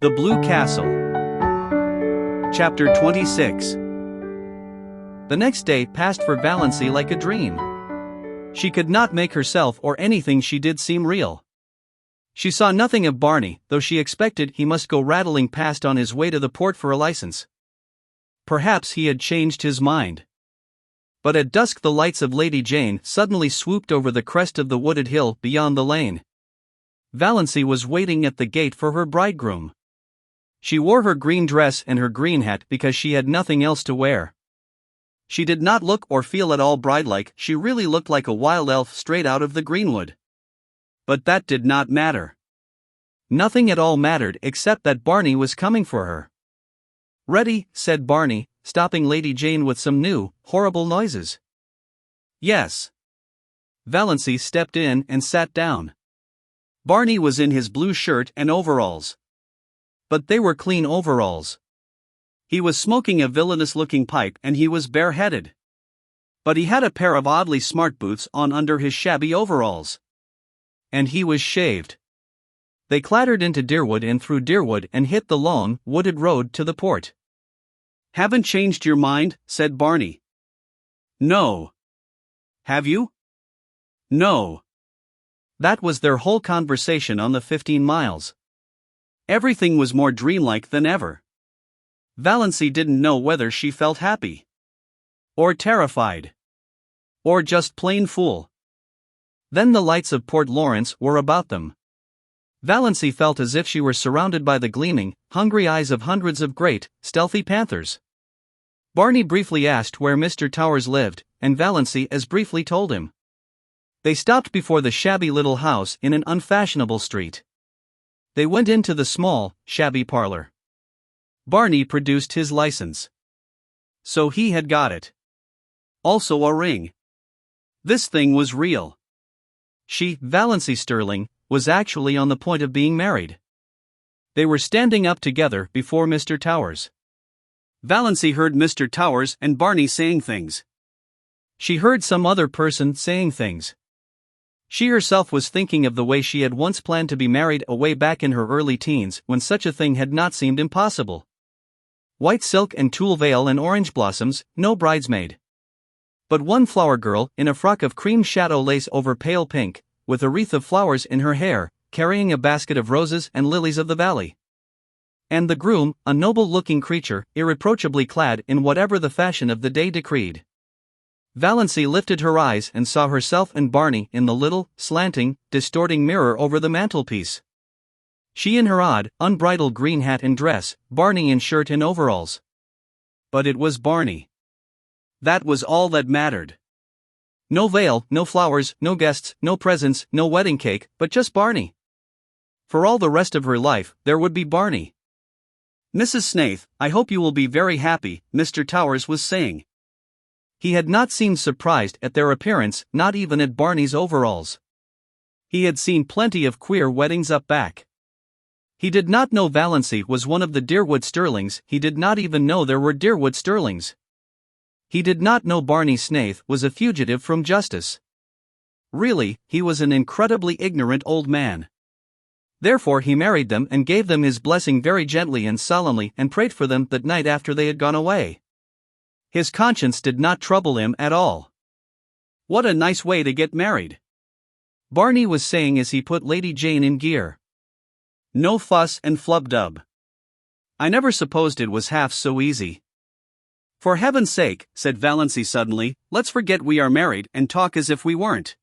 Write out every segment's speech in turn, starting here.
The Blue Castle. Chapter 26. The next day passed for Valancy like a dream. She could not make herself or anything she did seem real. She saw nothing of Barney, though she expected he must go rattling past on his way to the port for a license. Perhaps he had changed his mind. But at dusk the lights of Lady Jane suddenly swooped over the crest of the wooded hill beyond the lane. Valancy was waiting at the gate for her bridegroom. She wore her green dress and her green hat because she had nothing else to wear. She did not look or feel at all bride-like, she really looked like a wild elf straight out of the greenwood. But that did not matter. Nothing at all mattered except that Barney was coming for her. "Ready," said Barney, stopping Lady Jane with some new, horrible noises. "Yes." Valancy stepped in and sat down. Barney was in his blue shirt and overalls. But they were clean overalls. He was smoking a villainous-looking pipe and he was bareheaded. But he had a pair of oddly smart boots on under his shabby overalls. And he was shaved. They clattered into Deerwood and through Deerwood and hit the long, wooded road to the port. "Haven't changed your mind?" said Barney. "No." "Have you?" "No." That was their whole conversation on the 15 miles. Everything was more dreamlike than ever. Valancy didn't know whether she felt happy, or terrified, or just plain fool. Then the lights of Port Lawrence were about them. Valancy felt as if she were surrounded by the gleaming, hungry eyes of hundreds of great, stealthy panthers. Barney briefly asked where Mr. Towers lived, and Valancy as briefly told him. They stopped before the shabby little house in an unfashionable street. They went into the small, shabby parlor. Barney produced his license. So he had got it. Also a ring. This thing was real. She, Valancy Stirling, was actually on the point of being married. They were standing up together before Mr. Towers. Valancy heard Mr. Towers and Barney saying things. She heard some other person saying things. She herself was thinking of the way she had once planned to be married away back in her early teens when such a thing had not seemed impossible. White silk and tulle veil and orange blossoms, no bridesmaid. But one flower girl in a frock of cream shadow lace over pale pink, with a wreath of flowers in her hair, carrying a basket of roses and lilies of the valley. And the groom, a noble-looking creature, irreproachably clad in whatever the fashion of the day decreed. Valancy lifted her eyes and saw herself and Barney in the little, slanting, distorting mirror over the mantelpiece. She in her odd, unbridled green hat and dress, Barney in shirt and overalls. But it was Barney. That was all that mattered. No veil, no flowers, no guests, no presents, no wedding cake, but just Barney. For all the rest of her life, there would be Barney. "Mrs. Snaith, I hope you will be very happy," Mr. Towers was saying. He had not seemed surprised at their appearance, not even at Barney's overalls. He had seen plenty of queer weddings up back. He did not know Valancy was one of the Deerwood Stirlings, he did not even know there were Deerwood Stirlings. He did not know Barney Snaith was a fugitive from justice. Really, he was an incredibly ignorant old man. Therefore he married them and gave them his blessing very gently and solemnly and prayed for them that night after they had gone away. His conscience did not trouble him at all. "What a nice way to get married," Barney was saying as he put Lady Jane in gear. "No fuss and flub-dub. I never supposed it was half so easy." "For heaven's sake," said Valancy suddenly, "let's forget we are married and talk as if we weren't.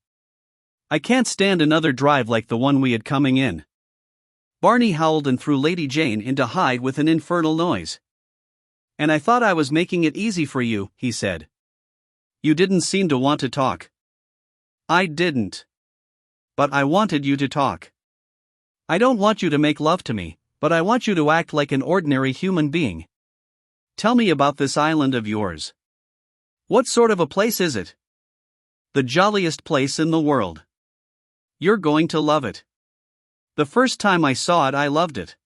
I can't stand another drive like the one we had coming in." Barney howled and threw Lady Jane into hide with an infernal noise. "And I thought I was making it easy for you," he said. "You didn't seem to want to talk." "I didn't. But I wanted you to talk. I don't want you to make love to me, but I want you to act like an ordinary human being. Tell me about this island of yours. What sort of a place is it?" "The jolliest place in the world. You're going to love it. The first time I saw it I loved it.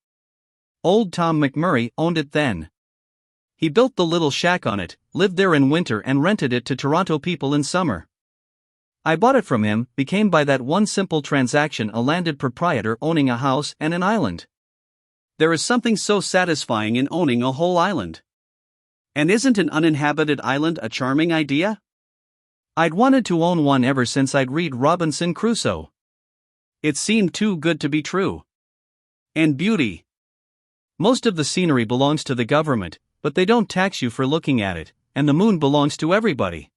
Old Tom Montgomery owned it then. He built the little shack on it, lived there in winter and rented it to Toronto people in summer. I bought it from him, became by that one simple transaction a landed proprietor owning a house and an island. There is something so satisfying in owning a whole island. And isn't an uninhabited island a charming idea? I'd wanted to own one ever since I'd read Robinson Crusoe. It seemed too good to be true. And beauty. Most of the scenery belongs to the government, but they don't tax you for looking at it, and the moon belongs to everybody.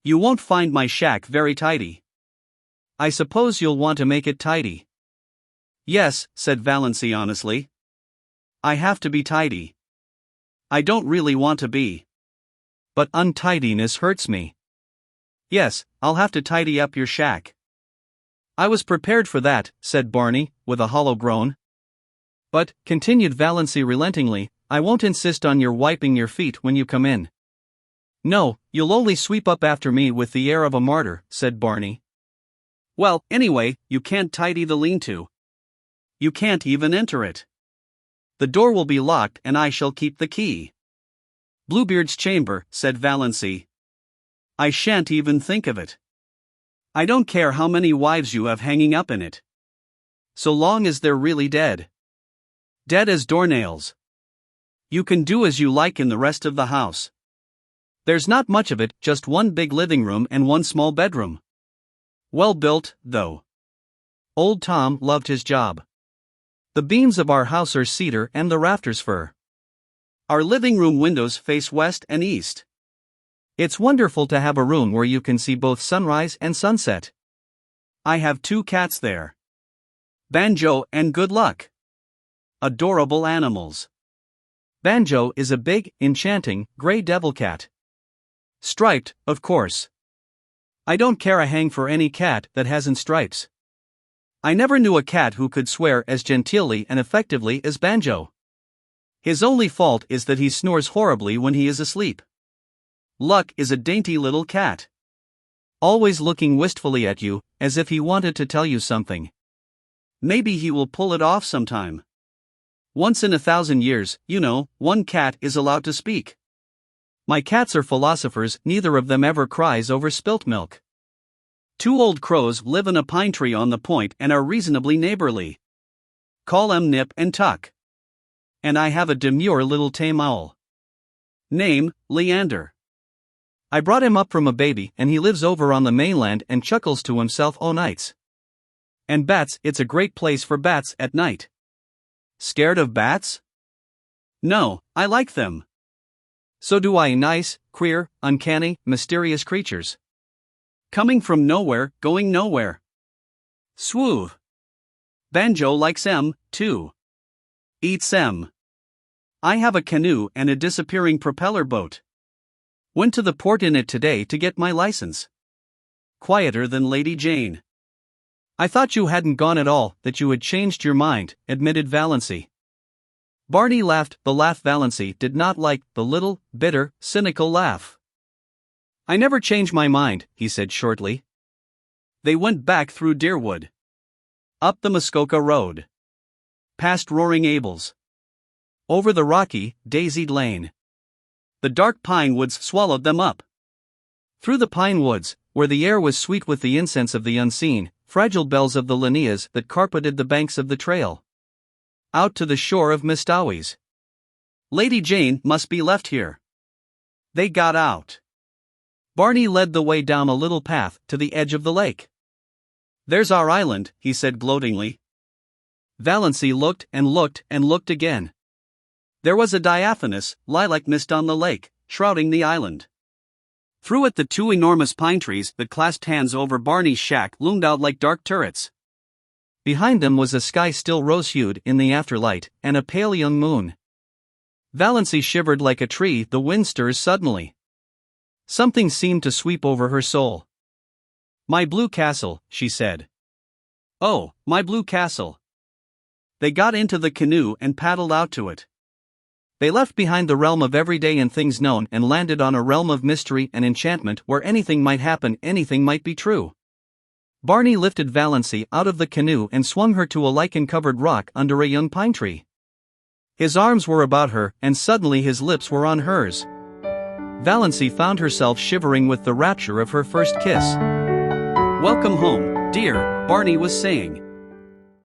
You won't find my shack very tidy. I suppose you'll want to make it tidy. Yes, said Valancy honestly. I have to be tidy. I don't really want to be. But untidiness hurts me. Yes, I'll have to tidy up your shack. I was prepared for that, said Barney, with a hollow groan. But, continued Valancy relentingly, I won't insist on your wiping your feet when you come in. No, you'll only sweep up after me with the air of a martyr, said Barney. Well, anyway, you can't tidy the lean-to. You can't even enter it. The door will be locked and I shall keep the key. Bluebeard's chamber, said Valancy. I shan't even think of it. I don't care how many wives you have hanging up in it. So long as they're really dead. Dead as doornails. You can do as you like in the rest of the house. There's not much of it, just one big living room and one small bedroom. Well built, though. Old Tom loved his job. The beams of our house are cedar and the rafters fir. Our living room windows face west and east. It's wonderful to have a room where you can see both sunrise and sunset. I have 2 cats there. Banjo and Good Luck. Adorable animals. Banjo is a big, enchanting, gray devil cat. Striped, of course. I don't care a hang for any cat that hasn't stripes. I never knew a cat who could swear as genteelly and effectively as Banjo. His only fault is that he snores horribly when he is asleep. Luck is a dainty little cat. Always looking wistfully at you, as if he wanted to tell you something. Maybe he will pull it off sometime. Once in 1,000 years, one cat is allowed to speak. My cats are philosophers, neither of them ever cries over spilt milk. 2 old crows live in a pine tree on the point and are reasonably neighborly. Call 'em Nip and Tuck. And I have a demure little tame owl. Name, Leander. I brought him up from a baby and he lives over on the mainland and chuckles to himself o' nights. And bats, it's a great place for bats at night. Scared of bats? No, I like them. So do I. Nice, queer, uncanny, mysterious creatures. Coming from nowhere, going nowhere. Swooth. Banjo likes 'em, too. Eats 'em. I have a canoe and a disappearing propeller boat. Went to the port in it today to get my license. Quieter than Lady Jane. I thought you hadn't gone at all, that you had changed your mind, admitted Valancy. Barney laughed, the laugh Valancy did not like, the little, bitter, cynical laugh. I never change my mind, he said shortly. They went back through Deerwood. Up the Muskoka Road. Past Roaring Abel's. Over the rocky, daisied lane. The dark pine woods swallowed them up. Through the pine woods, where the air was sweet with the incense of the unseen, fragile bells of the linneas that carpeted the banks of the trail. Out to the shore of Mistawis. Lady Jane must be left here. They got out. Barney led the way down a little path to the edge of the lake. There's our island, he said gloatingly. Valancy looked and looked and looked again. There was a diaphanous, lilac mist on the lake, shrouding the island. Through it the 2 enormous pine trees that clasped hands over Barney's shack loomed out like dark turrets. Behind them was a sky still rose-hued in the afterlight, and a pale young moon. Valancy shivered like a tree the wind stirs suddenly. Something seemed to sweep over her soul. My blue castle, she said. Oh, my blue castle. They got into the canoe and paddled out to it. They left behind the realm of everyday and things known and landed on a realm of mystery and enchantment where anything might happen, anything might be true. Barney lifted Valancy out of the canoe and swung her to a lichen-covered rock under a young pine tree. His arms were about her, and suddenly his lips were on hers. Valancy found herself shivering with the rapture of her first kiss. Welcome home, dear, Barney was saying.